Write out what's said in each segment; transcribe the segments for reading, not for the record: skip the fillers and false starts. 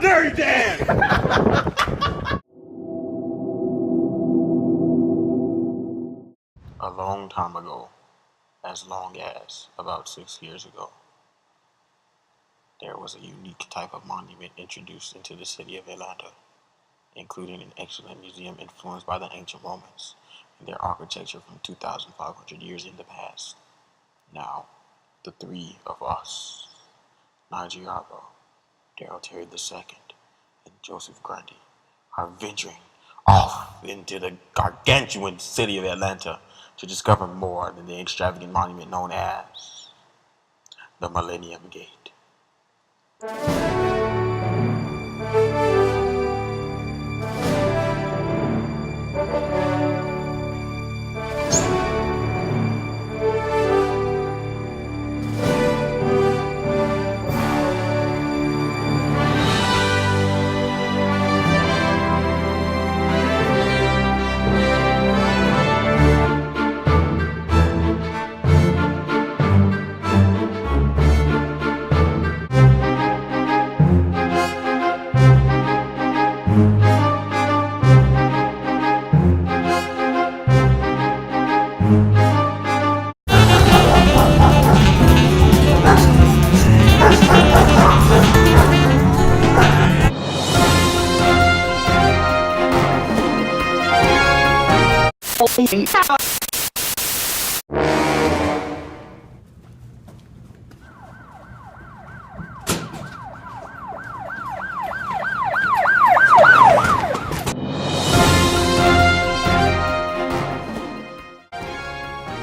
dare you, Dan! A long time ago, as long as about 6 years ago, there was a unique type of monument introduced into the city of Atlanta, including an excellent museum influenced by the ancient Romans and their architecture from 2,500 years in the past. Now, the three of us, Nigel Yarbo, Daryl Terry II, and Joseph Grundy, are venturing off into the gargantuan city of Atlanta to discover more than the extravagant monument known as the Millennium Gate.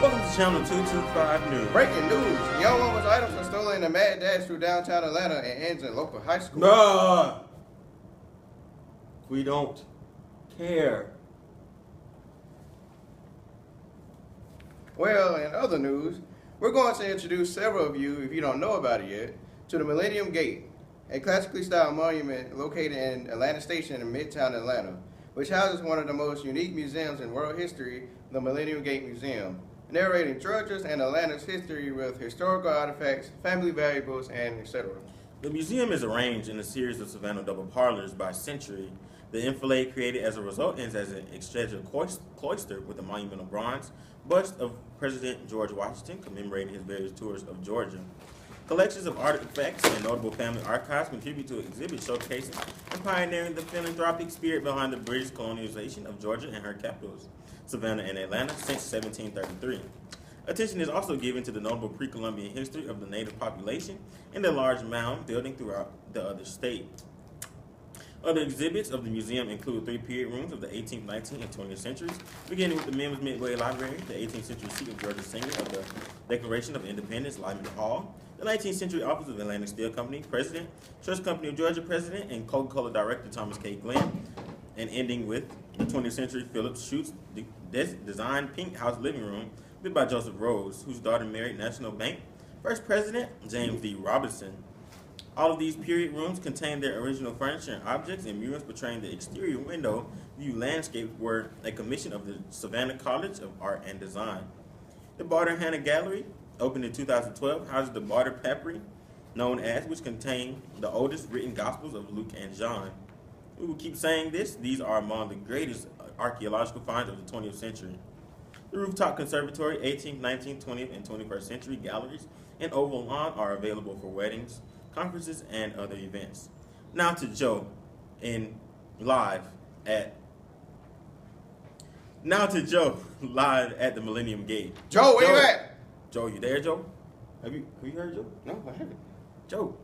Welcome to Channel 225 News. Breaking news. Young woman's items are stolen in a mad dash through downtown Atlanta and ends in local high school. Nah. We don't care. Well, in other news, we're going to introduce several of you, if you don't know about it yet, to the Millennium Gate, a classically styled monument located in Atlanta Station in Midtown Atlanta, which houses one of the most unique museums in world history, the Millennium Gate Museum, narrating Georgia's and Atlanta's history with historical artifacts, family valuables, and etc. The museum is arranged in a series of Savannah double parlors by century. The enfilade created as a result ends as an exterior cloister with a monumental bronze bust of President George Washington commemorating his various tours of Georgia. Collections of artifacts and notable family archives contribute to exhibits showcasing and pioneering the philanthropic spirit behind the British colonization of Georgia and her capitals, Savannah and Atlanta, since 1733. Attention is also given to the notable pre-Columbian history of the native population and the large mound building throughout the other state. Other exhibits of the museum include 3 period rooms of the 18th, 19th, and 20th centuries, beginning with the Men's Midway Library, the 18th century seat of Georgia singer of the Declaration of Independence, Lyman Hall, the 19th century office of Atlantic Steel Company President, Trust Company of Georgia President, and Coca-Cola Director Thomas K. Glenn, and ending with the 20th century Phillips Schutz designed Pink House living room built by Joseph Rose, whose daughter married National Bank first president James D. Robinson. All of these period rooms contain their original furniture and objects, and murals portraying the exterior window view landscape were a commission of the Savannah College of Art and Design. The Barter Hannah Gallery, opened in 2012, houses the Barter Papyri, known as, which contain the oldest written Gospels of Luke and John. We will keep saying this, these are among the greatest archaeological finds of the 20th century. The rooftop conservatory, 18th, 19th, 20th, and 21st century galleries, and oval lawn are available for weddings, conferences, and other events. Now to Joe live at the Millennium Gate. Joe, where you at? Joe, you there, Joe? Have you heard Joe? No, I haven't. Joe,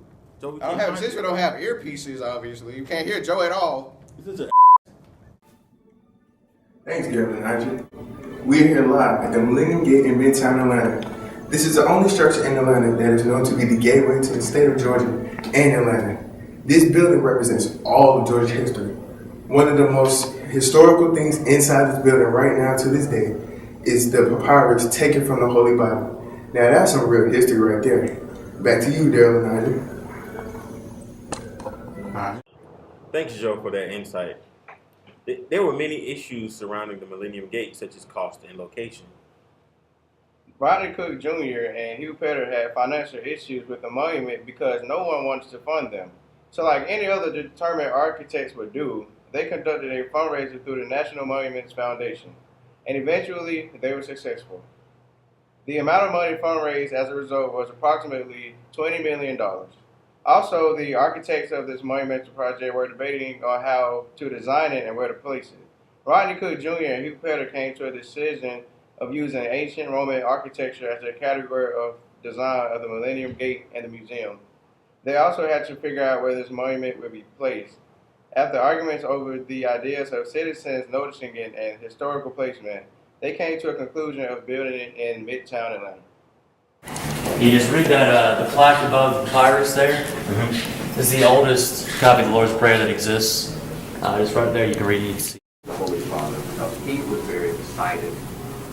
we I don't have, since we don't have earpieces, obviously. You can't hear Joe at all. This is a Thanks, Gavin and Nigel. We are here live at the Millennium Gate in Midtown Atlanta. This is the only structure in Atlanta that is known to be the gateway to the state of Georgia and Atlanta. This building represents all of Georgia's history. One of the most historical things inside this building right now to this day is the papyrus taken from the Holy Bible. Now that's some real history right there. Back to you, Daryl and Nigel. Thanks, Joe, for that insight. There were many issues surrounding the Millennium Gate, such as cost and location. Rodney Cook Jr. and Hugh Petter had financial issues with the monument because no one wanted to fund them. So like any other determined architects would do, they conducted a fundraiser through the National Monuments Foundation, and eventually they were successful. The amount of money fundraised as a result was approximately $20 million. Also, the architects of this monumental project were debating on how to design it and where to place it. Rodney Cook Jr. and Hugh Petter came to a decision of using ancient Roman architecture as a category of design of the Millennium Gate and the museum. They also had to figure out where this monument would be placed. After arguments over the ideas of citizens noticing it and historical placement, they came to a conclusion of building it in Midtown Atlanta. You just read that the plaque above the papyrus there. It's the oldest copy of the Lord's Prayer that exists. Just right there, you can read it. The Holy Father, because he was very excited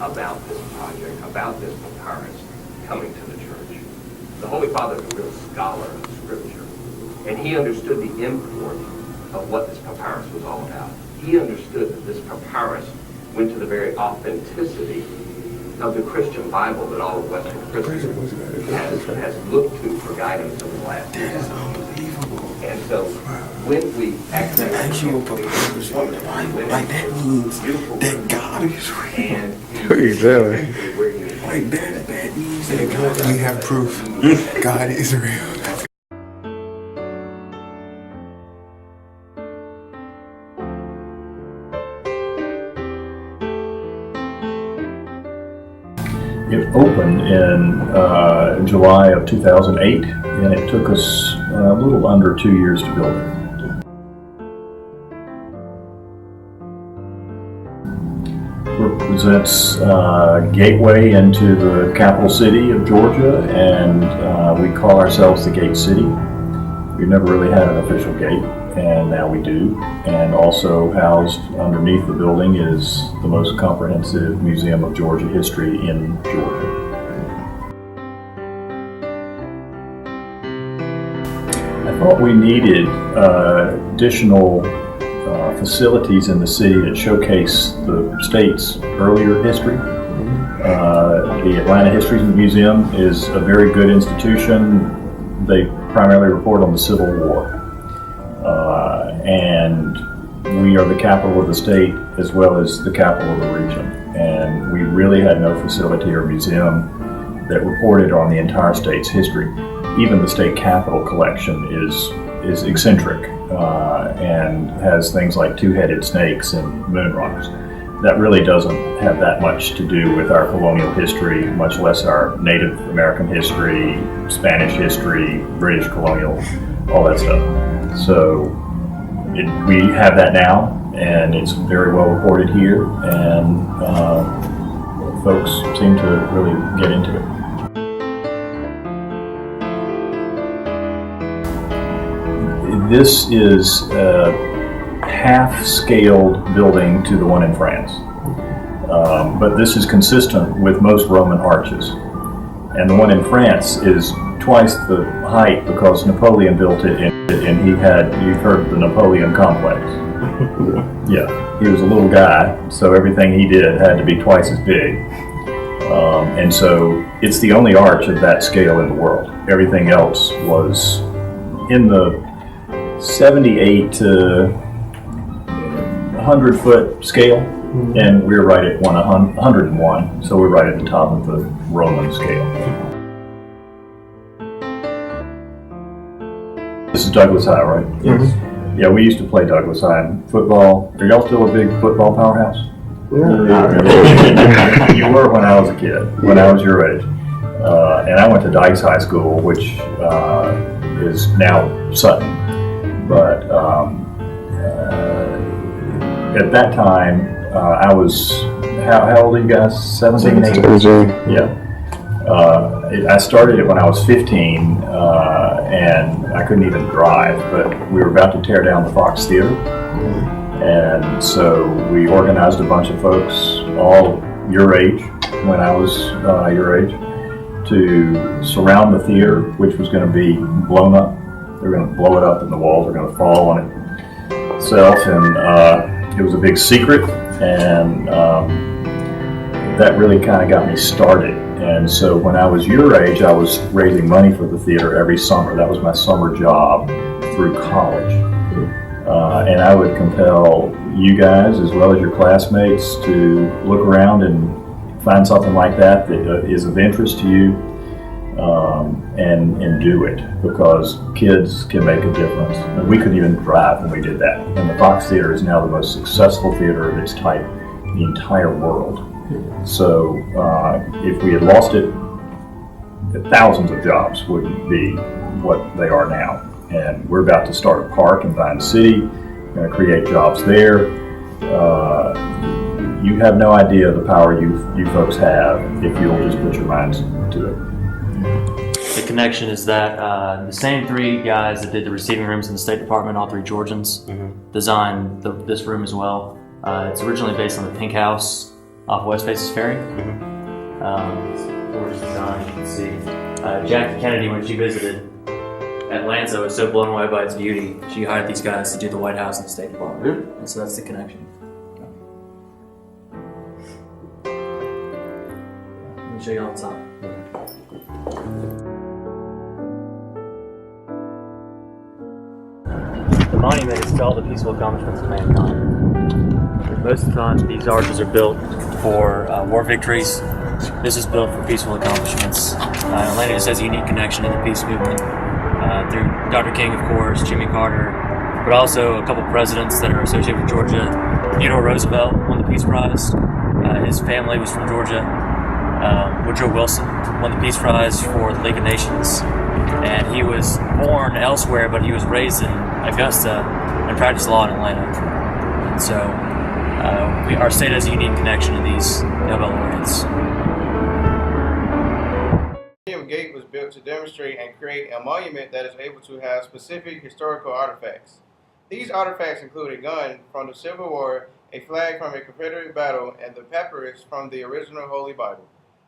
about this project, about this papyrus coming to the church. The Holy Father is a real scholar of Scripture, and he understood the import of what this papyrus was all about. He understood that this papyrus went to the very authenticity of the Christian Bible that all of Western Christendom has looked to for guidance over the last years. That is unbelievable. And so when we actually The actual papyrus from the Bible, like that means that God is real. and Like that means that God, we have proof. God is real. It opened in July of 2008, and it took us a little under 2 years to build it. Represents gateway into the capital city of Georgia, and we call ourselves the Gate City. We've never really had an official gate, and now we do. And also housed underneath the building is the most comprehensive museum of Georgia history in Georgia. I thought we needed additional facilities in the city that showcase the state's earlier history. The Atlanta History Museum is a very good institution. They primarily report on the Civil War. And we are the capital of the state as well as the capital of the region. And we really had no facility or museum that reported on the entire state's history. Even the state capitol collection is eccentric and has things like two-headed snakes and moon rocks. That really doesn't have that much to do with our colonial history, much less our Native American history, Spanish history, British colonial, all that stuff. So we have that now, and it's very well reported here, and folks seem to really get into it. This is a half-scaled building to the one in France, but this is consistent with most Roman arches. And the one in France is twice the height because Napoleon built it, and you've heard of the Napoleon complex. Yeah, he was a little guy, so everything he did had to be twice as big. And so it's the only arch of that scale in the world. Everything else was in the 78 to 100 foot scale, and we're right at 101, so we're right at the top of the Roman scale. This is Douglas High, right? Yes. Yeah, we used to play Douglas High in football. Are y'all still a big football powerhouse? Yeah. You were when I was a kid, when I was your age. And I went to Dykes High School, which is now Sutton. But at that time, I was, how old are you guys? 17, 18? Yeah. I started it when I was 15, and I couldn't even drive, but we were about to tear down the Fox Theater. And so we organized a bunch of folks, all your age, when I was your age, to surround the theater, which was going to be blown up. They were going to blow it up and the walls were going to fall on itself, and it was a big secret, and that really kind of got me started. And so when I was your age, I was raising money for the theater every summer. That was my summer job, through college. And I would compel you guys, as well as your classmates, to look around and find something like that that is of interest to you, and do it, because kids can make a difference. And we couldn't even drive when we did that. And the Fox Theater is now the most successful theater of its type in the entire world. So if we had lost it, thousands of jobs wouldn't be what they are now. And we're about to start a park in Vine City, going to create jobs there. You have no idea the power you folks have if you'll just put your minds to it. The connection is that the same three guys that did the receiving rooms in the State Department, all three Georgians, designed this room as well. It's originally based on the Pink House off West Faces Ferry. Gorgeous design, you can see. Jackie Kennedy, when she visited Atlanta, was so blown away by its beauty, she hired these guys to do the White House and the State Department. And so that's the connection. Let me show you on top. The monument is to all the peaceful accomplishments of mankind. Most of the time, these arches are built for war victories. This is built for peaceful accomplishments. Atlanta just has a unique connection to the peace movement through Dr. King, of course, Jimmy Carter, but also a couple presidents that are associated with Georgia. Theodore Roosevelt won the Peace Prize. His family was from Georgia. Woodrow Wilson won the Peace Prize for the League of Nations. And he was born elsewhere, but he was raised in Augusta and practiced law in Atlanta. And so our state has a unique connection to these Nobel laureates. Millennium Gate was built to demonstrate and create a monument that is able to have specific historical artifacts. These artifacts include a gun from the Civil War, a flag from a Confederate battle, and the papyrus from the original Holy Bible.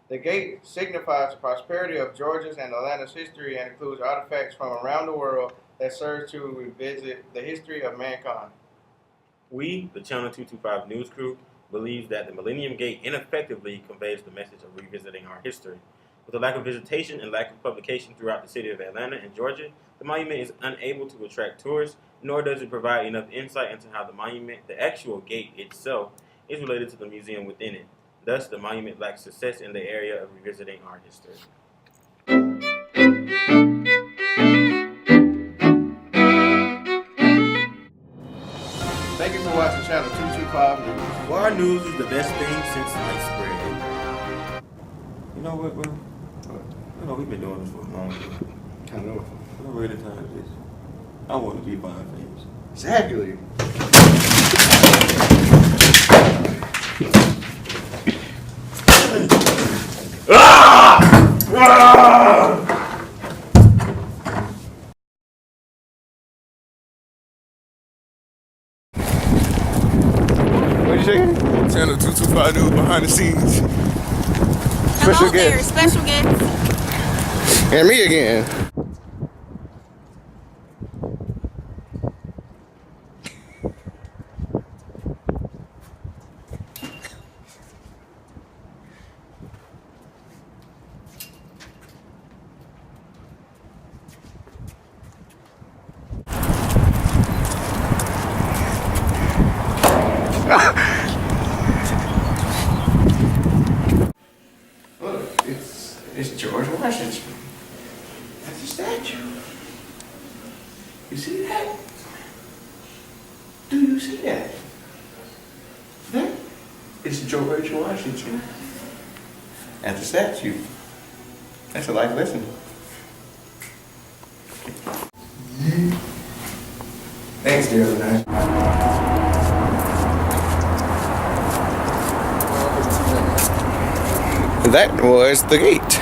The gate signifies the prosperity of Georgia's and Atlanta's history and includes artifacts from around the world that serve to revisit the history of mankind. We, the Channel 225 news crew, believes that the Millennium Gate ineffectively conveys the message of revisiting our history. With a lack of visitation and lack of publication throughout the city of Atlanta and Georgia, the monument is unable to attract tourists, nor does it provide enough insight into how the monument, the actual gate itself, is related to the museum within it. Thus, the monument lacks success in the area of revisiting our history. Thank you for watching Channel 225 News. Well, our news is the best thing since sliced bread. You know what, bro? You know, we've been doing this for a long time. I know. I'm ready to time this. I want to be fine things. Exactly. What'd you say? Channel 225 News behind the scenes. Special Hello there, guest. special guest. And me again. Look, it's George Washington. That's a statue. You see that? Do you see that? That is George Washington. That's a statue. That's a life lesson. Thanks, dear Lynette. That was the gate.